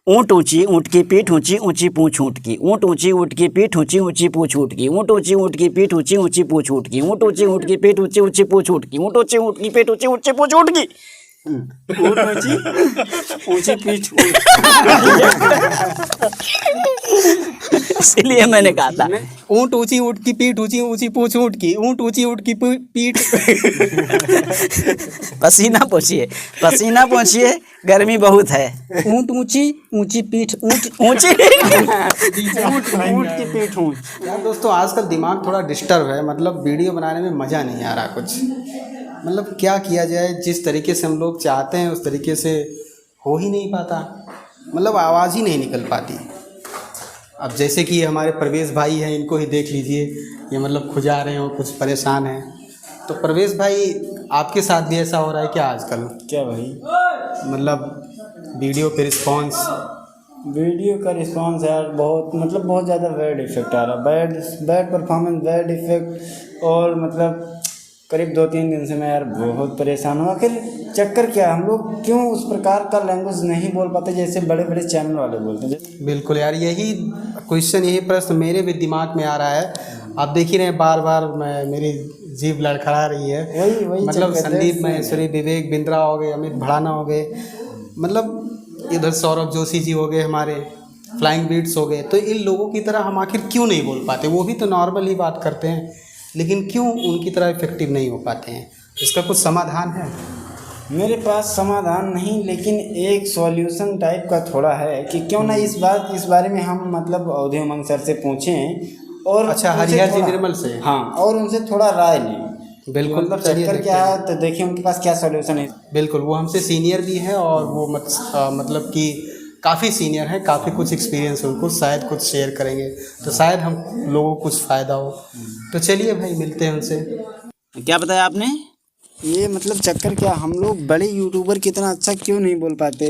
ऊँट ऊँची ऊँट की पीठ ऊँची ऊँची पूँछ ऊँट की। ऊँट ऊँची ऊँट की पीठ ऊँची ऊँची पूँछ ऊँट की। ऊँट ऊँची ऊँट की पीठ ऊँची ऊँची पूँछ ऊँट की। ऊँट ऊँची ऊँट की पीठ ऊँची ऊँची पूँछ ऊँट की। ऊँट ऊँची ऊँट की पीठ ऊँची ऊँची पूँछ ऊँट की। ऊँट ऊँची ऊँची पीठ इसलिए मैंने कहा था ऊँट ऊँची ऊँट की पीठ ऊँची ऊँची पूँछ ऊँट की। ऊँट ऊँची ऊँट की पीठ पसीना पोंछिए गर्मी बहुत है। ऊँट ऊँची ऊँची पीठ ऊँट ऊँची ऊँट की पीठ ऊँट। यार दोस्तों आजकल दिमाग थोड़ा डिस्टर्ब है, मतलब वीडियो बनाने में मज़ा नहीं आ रहा कुछ। मतलब क्या किया जाए, जिस तरीके से हम लोग चाहते हैं उस तरीके से हो ही नहीं पाता, मतलब आवाज़ ही नहीं निकल पाती। अब जैसे कि हमारे प्रवेश भाई हैं, इनको ही देख लीजिए, ये मतलब खुजा रहे हो, कुछ परेशान हैं। तो प्रवेश भाई आपके साथ भी ऐसा हो रहा है क्या आजकल? क्या भाई? मतलब वीडियो पे रिस्पॉन्स का रिस्पांस यार बहुत ज़्यादा बैड इफेक्ट आ रहा है। Bad performance, bad effect. और मतलब करीब 2-3 दिन से मैं यार बहुत परेशान हूँ। आखिर चक्कर क्या, हम लोग क्यों उस प्रकार का लैंग्वेज नहीं बोल पाते जैसे बड़े बड़े चैनल वाले बोलते हैं? बिल्कुल यार, यही क्वेश्चन, यही प्रश्न मेरे भी दिमाग में आ रहा है। आप देख ही रहे हैं, बार बार मेरी जीभ लड़खड़ा रही है। वही मतलब संदीप महेश्वरी, विवेक बिंद्रा हो गए, अमित भड़ाना हो गए, मतलब इधर सौरभ जोशी जी हो गए, हमारे फ्लाइंग बीट्स हो गए। तो इन लोगों की तरह हम आखिर क्यों नहीं बोल पाते? वो भी तो नॉर्मल ही बात करते हैं, लेकिन क्यों उनकी तरह इफेक्टिव नहीं हो पाते हैं? इसका कुछ समाधान है? मेरे पास समाधान नहीं, लेकिन एक सॉल्यूशन टाइप का थोड़ा है कि क्यों ना इस बारे में हम मतलब अवधि उमंग सर से पूछें और अच्छा, हरिहर जी निर्मल से? हाँ, और उनसे थोड़ा राय लें। बिल्कुल, मतलब चक्कर क्या है तो देखिए उनके पास क्या सॉल्यूशन है। बिल्कुल, वो हमसे सीनियर भी हैं और वो मतलब कि काफ़ी सीनियर है, काफ़ी कुछ एक्सपीरियंस है उनको, शायद कुछ शेयर करेंगे तो शायद हम लोगों को कुछ फ़ायदा हो। तो चलिए भाई, मिलते हैं उनसे। क्या बताया आपने? ये मतलब चक्कर क्या, हम लोग बड़े यूट्यूबर कितना अच्छा क्यों नहीं बोल पाते?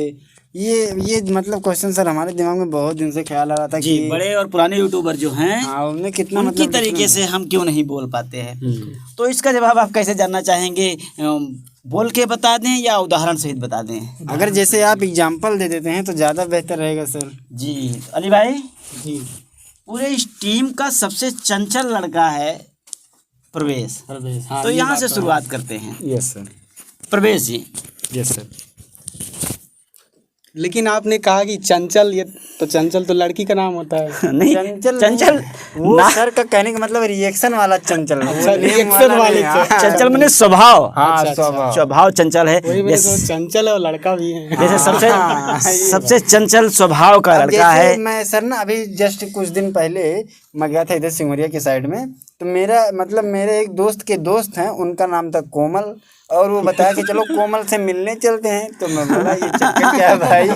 ये मतलब क्वेश्चन सर हमारे दिमाग में बहुत दिन से ख्याल आ रहा था जी, कि बड़े और पुराने यूट्यूबर जो हैं, हाँ, उनने कितना उनकी मतलब तरीके से हम क्यों नहीं बोल पाते हैं। तो इसका जवाब आप कैसे जानना चाहेंगे? बोल के बता दें या उदाहरण सहित बता दें? अगर जैसे आप एग्जाम्पल दे देते हैं तो ज़्यादा बेहतर रहेगा सर। जी अली भाई जी, पूरे इस टीम का सबसे चंचल लड़का है प्रवेश। हाँ, तो यहाँ से शुरुआत करते हैं। Yes sir. प्रवेश जी, यस सर। लेकिन आपने कहा कि चंचल, ये तो चंचल तो लड़की का नाम होता है। नहीं चंचल वो ना, सर का कहने का मतलब रिएक्शन वाला चंचल। अच्छा, रिएक्शन वाले चंचल मैंने स्वभाव, हाँ, अच्छा। स्वभाव चंचल है। वही मेरे को चंचल है और लड़का भी है। जैसे सबसे चंचल स्वभाव का लड़का है। मैं सर ना अभी जस्ट कुछ दिन पहले मैं गया था इधर सिंगुरिया के साइड में, तो मेरे एक दोस्त के दोस्त हैं, उनका नाम था कोमल, और वो बताया कि चलो कोमल से मिलने चलते हैं। तो मैं बोला ये चक्कर क्या है भाई,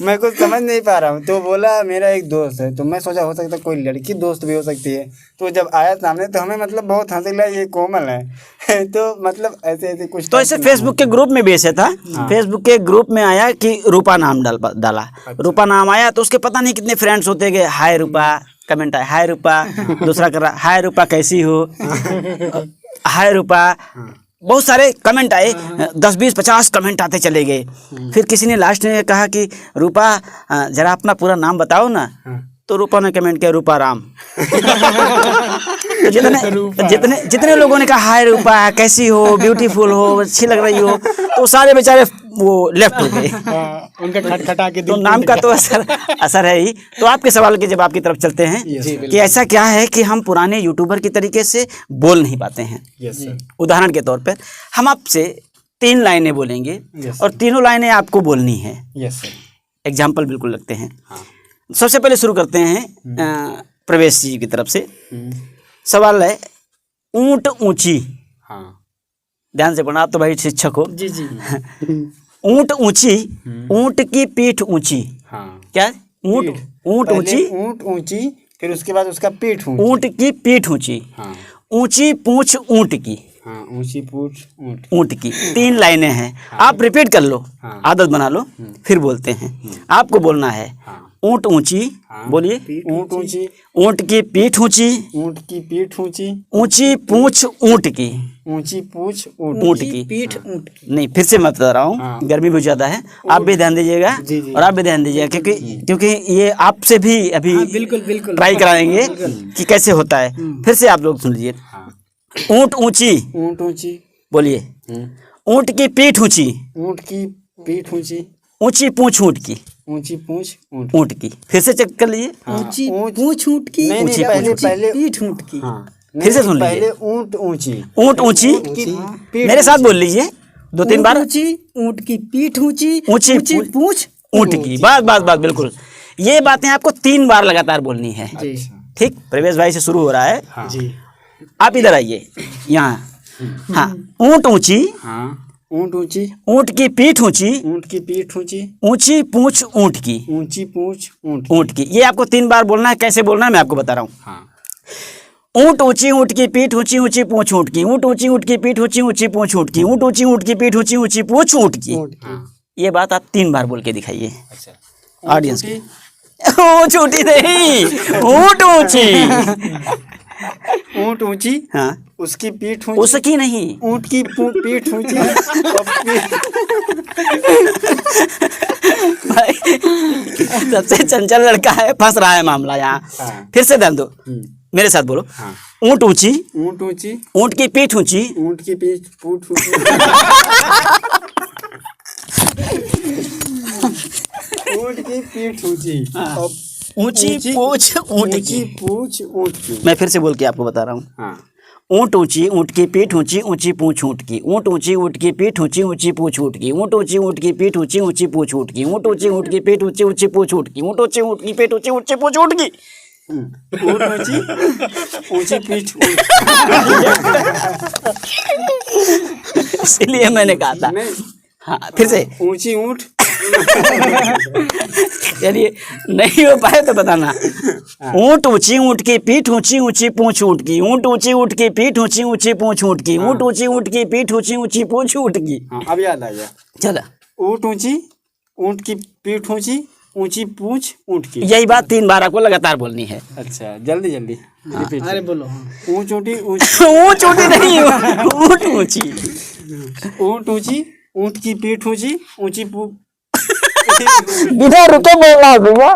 मैं कुछ समझ नहीं पा रहा हूँ। तो बोला मेरा एक दोस्त है। तो मैं सोचा हो सकता है कोई लड़की दोस्त भी हो सकती है। तो जब आया सामने तो हमें मतलब बहुत हंसी लगा, ये कोमल है। तो मतलब ऐसे कुछ तो ऐसे फेसबुक के ग्रुप में भी ऐसे था। फेसबुक के ग्रुप में आया कि रूपा नाम डाला। रूपा नाम आया तो उसके पता नहीं कितने फ्रेंड्स होते गए। हाय रूपा कमेंट आया, हाय रूपा, दूसरा कर रहा हाय रूपा कैसी हो, हाय रूपा, बहुत सारे कमेंट आए, 10, 20, 50 कमेंट आते चले गए। फिर किसी ने लास्ट में कहा कि रूपा जरा अपना पूरा नाम बताओ ना। तो रूपा ने कमेंट किया रूपा राम। तो जितने लोगों ने कहा हाय रूपा कैसी हो, ब्यूटीफुल हो, अच्छी लग रही हो, तो सारे बेचारे वो लेफ्ट हो गए। उनका खटखटा के तो नाम का तो असर है ही। तो आपके सवाल के जवाब की तरफ चलते हैं कि ऐसा क्या है कि हम पुराने यूट्यूबर की तरीके से बोल नहीं पाते हैं। उदाहरण के तौर पर हम आपसे 3 लाइनें बोलेंगे और तीनों लाइनें आपको बोलनी है। एग्जाम्पल बिल्कुल लगते हैं। सबसे पहले शुरू करते हैं प्रवेश जी की तरफ से। सवाल है ऊंट ऊंची। ध्यान से पढ़ना, आप तो भाई शिक्षक हो। जी। ऊंट ऊंची, ऊंट की पीठ ऊंची। क्या? ऊंट ऊंची, फिर उसके बाद उसका पीठ ऊंची। ऊंट की पीठ ऊंची। ऊंची पूंछ ऊंट की। ऊंची पूंछ ऊंट की। 3 लाइनें हैं। आप रिपीट कर लो, आदत बना लो, फिर बोलते हैं। आपको बोलना है ऊँट ऊंची, बोलिए। ऊँट ऊंची, ऊँट की पीठ ऊंची, ऊँट की पीठ ऊंची, ऊंची पूंछ ऊँट की, ऊंची पूंछ ऊँट की पीठ ऊँट की। नहीं, फिर से मैं बता रहा हूँ, गर्मी बहुत ज्यादा है, आप भी ध्यान दीजिएगा और आप भी ध्यान दीजिएगा, क्योंकि ये आपसे भी अभी बिल्कुल ट्राई कराएंगे कि कैसे होता है। फिर से आप लोग सुन लीजिए। ऊँट ऊंची, ऊँट ऊंची, बोलिए। ऊँट की पीठ ऊंची, ऊँट की पीठ ऊंची, ऊंची पूंछ ऊँट की, ऊंची पूंछ ऊँट की। फिर से चेक कर लीजिए। ऊंची पूंछ ऊँट की, नहीं नहीं, पहले पीठ ऊँट की, फिर से सुन लीजिए। पहले ऊँट ऊंची, ऊँट ऊंची, मेरे साथ बोल लीजिए 2-3 बार। ऊंची, ऊँट की पीठ ऊंची, ऊंची पूंछ ऊँट की। बस बिल्कुल, ये बातें आपको 3 बार लगातार बोलनी है। ठीक, प्रवेश भाई से शुरू हो रहा है जी। आप इधर आइए यहाँ। हाँ, ऊँट ऊंची, ऊँट ऊंची, ऊँट की पीठ ऊंची, ऊँट की पीठ ऊंची, ऊंची पूंछ ऊँट की, ऊंची पूंछ ऊँट ऊँट की। ये आपको 3 बार बोलना है। कैसे बोलना है मैं आपको बता रहा हूँ। ऊँट ऊंची, ऊँट की पीठ ऊंची, ऊंची पूंछ ऊँट की, ऊँट ऊंची, ऊँट की पीठ ऊंची, ऊंची पूंछ ऊँट की, ऊँट ऊंची, ऊँट की पीठ ऊंची, ऊंची पूंछ ऊँट की। ये बात आप 3 बार बोल के दिखाइए ऑडियंस की। ऊँच ऊँटी नहीं, ऊँट ऊंची। ऊँट ऊंची, हाँ, उसकी पीठ ऊंची, उसकी नहीं, ऊँट की पीठ ऊंची, भाई सबसे चंचल लड़का है, फंस रहा है मामला यहाँ। फिर से ध्यान दो, मेरे साथ बोलो। ऊँट ऊंची, ऊँट ऊंची, ऊँट की पीठ ऊंची, ऊँट की पीठ ऊंची, ऊँट की पीठ ऊंची, ऊंची पूंछ ऊँट की। पूंछ ऊँट की। मैं फिर से बोल के आपको बता रहा हूँ। ऊँट ऊंची, ऊँट की पीठ ऊंची, ऊंची पूंछ ऊँट की, ऊँट ऊंची, ऊँट की पीठ ऊंची, ऊंची पूंछ ऊँट की, ऊँट ऊंची, ऊँट की पीठ ऊंची, ऊंची पूंछ ऊँट की, ऊँट ऊंची, ऊँट की पीठ ऊंची, ऊंची पूंछ ऊँट की, ऊँट ऊंची, ऊँट की पीठ ऊंची, ऊंची पूंछ ऊँट की। ऊँट ऊंची, ऊंची पीठ ऊँट। इसीलिए मैंने कहा था। हाँ, फिर से। ऊंची ऊँट, चलिए, नहीं हो पाए तो बताना। ऊँट ऊंची, ऊँट की पीठ ऊंची, ऊंची पूंछ ऊँट की, ऊँट ऊंची, ऊँट की पीठ ऊंची, ऊंची पूंछ ऊँट की, ऊँट ऊंची, ऊँट की पीठ ऊंची, ऊंची पूंछ ऊँट की। अब याद आ गया। चलो, ऊँट ऊंची, ऊँट की पीठ ऊंची, ऊंची पूंछ ऊँट की। यही बात 3 बार आपको लगातार बोलनी है। अच्छा, जल्दी जल्दी रिपीट। अरे बोलो। ऊँच ऊँटी, ऊँच ऊँटी नहीं, ऊँट ऊंची। ऊँट ऊंची, ऊँट की पीठ ऊंची, ऊंची बिना रुके बोलना है भैया,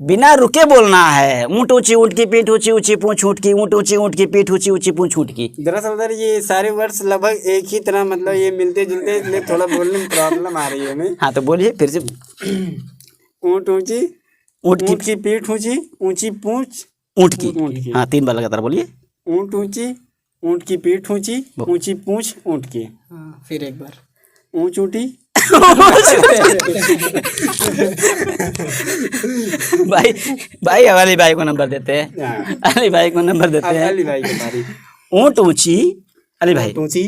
बिना रुके बोलना है। ऊँट ऊंची, ऊँट की पीठ ऊंची, ऊंची पूंछ ऊँट की, ऊँट ऊंची, ऊँट की पीठ ऊंची, ऊंची पूंछ ऊँट की। दरअसल सर ये सारे वर्ड्स लगभग एक ही तरह, मतलब ये मिलते जुलते, इसलिए थोड़ा बोलने में प्रॉब्लम आ रही है हमें। हाँ, तो बोलिए फिर से। ऊँट ऊंची, ऊँट की पीठ ऊंची, ऊंची पूंछ ऊँट की। हाँ, 3 बार लगातार बोलिए। ऊँट ऊंची, ऊँट की पीठ ऊंची, ऊंची पूंछ ऊँट की। फिर एक बार। ऊँच ऊँटी। भाई अली भाई को नंबर देते हैं। अली भाई को नंबर देते हैं। अली भाई की बारी। ऊँट ऊंची, अली भाई। ऊंची,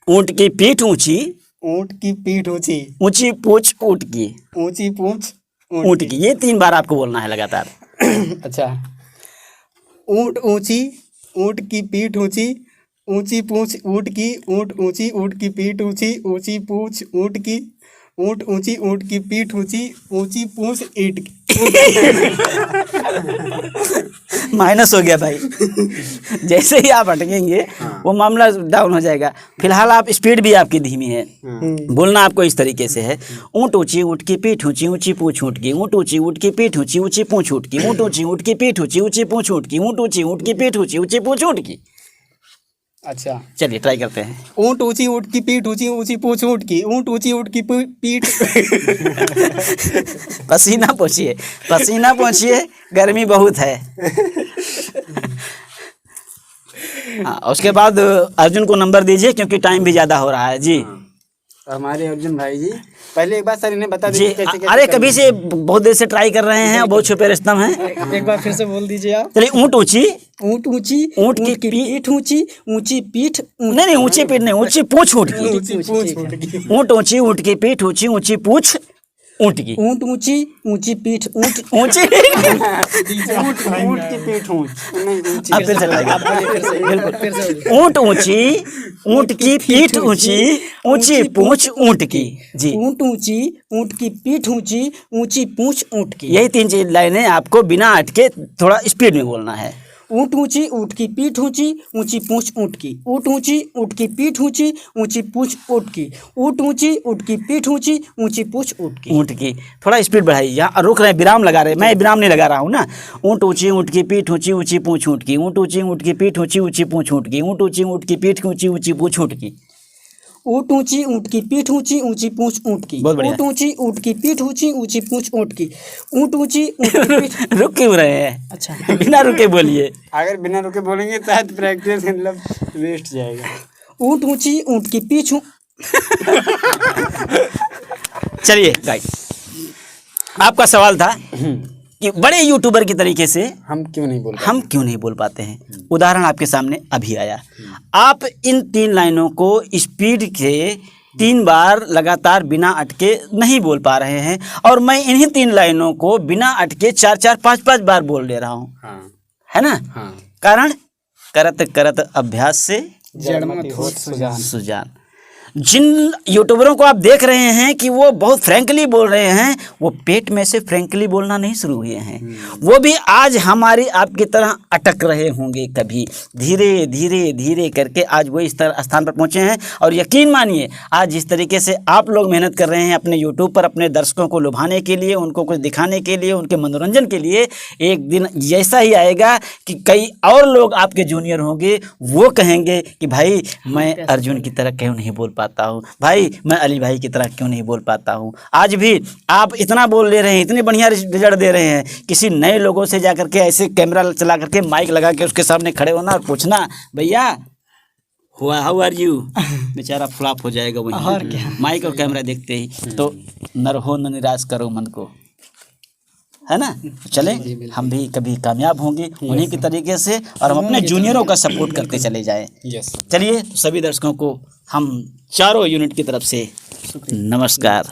ऊँट की पीठ ऊंची, ऊँट की पीठ ऊंची, ऊंची पूंछ ऊँट की, ऊंची पूंछ ऊँट की। ये 3 बार आपको बोलना है लगातार। अच्छा। ऊँट ऊंची, ऊँट की पीठ ऊंची, ऊंची पूंछ ऊँट की, ऊँट ऊंची, ऊँट की पीठ ऊंची, ऊंची पूंछ ऊँट की, ऊँट ऊंची, ऊँट की पीठ ऊंची, ऊंची पूंछ ईंट की। माइनस हो गया भाई। जैसे ही आप अटकेंगे वो मामला डाउन हो जाएगा। फिलहाल आप स्पीड भी आपकी धीमी है। बोलना आपको इस तरीके से है। ऊँट ऊंची, ऊँट की पीठ ऊंची, ऊंची पूंछ ऊँट की, ऊँट ऊंची, ऊँट की पीठ ऊंची, ऊंची पूंछ ऊँट की, ऊँट ऊंची, ऊँट की पीठ ऊंची, ऊंची पूंछ ऊँट की, ऊँट ऊंची, ऊँट की पीठ ऊंची, ऊंची पूंछ ऊँट की। अच्छा, चलिए ट्राई करते हैं। ऊँट ऊंची, ऊँट की पीठ ऊंची, ऊंची पूंछ ऊँट की, ऊँट ऊंची, ऊँट की पीठ। पसीना पोंछिए, पसीना पोंछिए, गर्मी बहुत है। हाँ, उसके बाद अर्जुन को नंबर दीजिए क्योंकि टाइम भी ज्यादा हो रहा है जी। हमारे अर्जुन भाई जी, पहले एक बार सर इन्हें बता जी दीजिए कैसे कैसे अरे कभी से बहुत देर से ट्राई कर रहे हैं, बहुत छुपे रिश्तम हैं। एक बार फिर से बोल दीजिए आप। चलिए, ऊँट ऊंची, ऊँट ऊंची, ऊँट की पीठ ऊंची, ऊंची पीठ, नहीं ऊंची पीठ नहीं, ऊंची पूंछ ऊँट की। ऊंची पूंछ ऊँट की। ऊँट ऊंची, ऊँट की पीठ ऊंची, ऊंची पूंछ ऊँट की। ऊँट ऊँची, ऊँची पीठ ऊँट, ऊँची। ऊँट की पीठ ऊँच नहीं ऊँची। अब फिर से ट्राई बिल्कुल। ऊँट ऊँची, ऊँट की पीठ ऊँची, ऊँची पूँछ ऊँट की। जी, ऊँट ऊँची, ऊँट की पीठ ऊँची, ऊँची पूँछ ऊँट की। यही 3 चीज लाइनें आपको बिना अटके थोड़ा स्पीड में बोलना है। ऊँट ऊँची, ऊँट की पीठ ऊँची, ऊँची पूँछ ऊँट की। ऊँट ऊँची, ऊँट की पीठ ऊँची, ऊँची पूँछ ऊँट की। ऊँट ऊँची, ऊँट की पीठ ऊँची, ऊँची पूँछ ऊँट की। ऊँट की थोड़ा स्पीड बढ़ाइए। यहाँ रुक रहे हैं, विराम लगा रहे हैं, मैं विराम नहीं लगा रहा हूँ ना। ऊँट ऊँची, ऊँट की पीठ ऊँची, ऊँची पूँछ ऊँट की। ऊँट ऊँची, ऊँट की पीठ ऊँची, ऊँची पूँछ ऊँट की। ऊँट ऊँची, ऊँट की पीठ ऊँची, ऊँची पूँछ ऊँट की। ऊँट ऊँची, ऊँट की पीठ ऊँची, ऊँची पूँछ ऊँट की। बहुत बढ़िया। ऊँट ऊँची, ऊँट की पीठ ऊँची, ऊँची पूँछ ऊँट की। ऊँट ऊँची, ऊँट की पीठ। रुक क्यों रहे हैं? अच्छा। बिना रुके बोलिए। अगर बिना रुके बोलेंगे तो प्रैक्टिस मतलब वेस्ट जाएगा। ऊँट ऊँची, ऊँट की पीठ चलिए गाइस, आपका सवाल था कि बड़े यूट्यूबर की तरीके से हम क्यों नहीं बोल हम क्यों नहीं बोल पाते हैं। उदाहरण आपके सामने अभी आया। आप इन 3 लाइनों को स्पीड के 3 बार लगातार बिना अटके नहीं बोल पा रहे हैं, और मैं इन्हीं 3 लाइनों को बिना अटके 4-4, 5-5 बार बोल ले रहा हूँ। हाँ है ना? हाँ। कारण करत करत अभ्यास से जड़मति होत सुजान। सुजान। जिन यूट्यूबरों को आप देख रहे हैं कि वो बहुत फ्रैंकली बोल रहे हैं, वो पेट में से फ्रैंकली बोलना नहीं शुरू हुए हैं। वो भी आज हमारी आपकी तरह अटक रहे होंगे कभी। धीरे धीरे धीरे करके आज वो इस तरह स्थान पर पहुँचे हैं। और यकीन मानिए, आज जिस तरीके से आप लोग मेहनत कर रहे हैं अपने यूट्यूब पर अपने दर्शकों को लुभाने के लिए, उनको कुछ दिखाने के लिए, उनके मनोरंजन के लिए, एक दिन ऐसा ही आएगा कि कई और लोग आपके जूनियर होंगे, वो कहेंगे कि भाई मैं अर्जुन की तरह क्यों नहीं बोल पाता हूँ, भाई मैं अली भाई की तरह क्यों नहीं बोल पाता हूँ। आज भी आप इतना बोल ले रहे हैं, इतने बढ़िया रिजल्ट दे रहे हैं। किसी नए लोगों से जा करके ऐसे कैमरा चला करके माइक लगा के उसके सामने खड़े होना और पूछना, भैया हाउ आर यू, बेचारा फ्लॉप हो जाएगा वहीं। माइक और कैमरा देखते ही तो नर हो न निराश करो मन को, है ना? चले हम भी कभी कामयाब होंगे उन्हीं के तरीके से, और हम अपने जूनियरों का सपोर्ट करते चले जाएं। चलिए सभी दर्शकों को हम चारों यूनिट की तरफ से नमस्कार।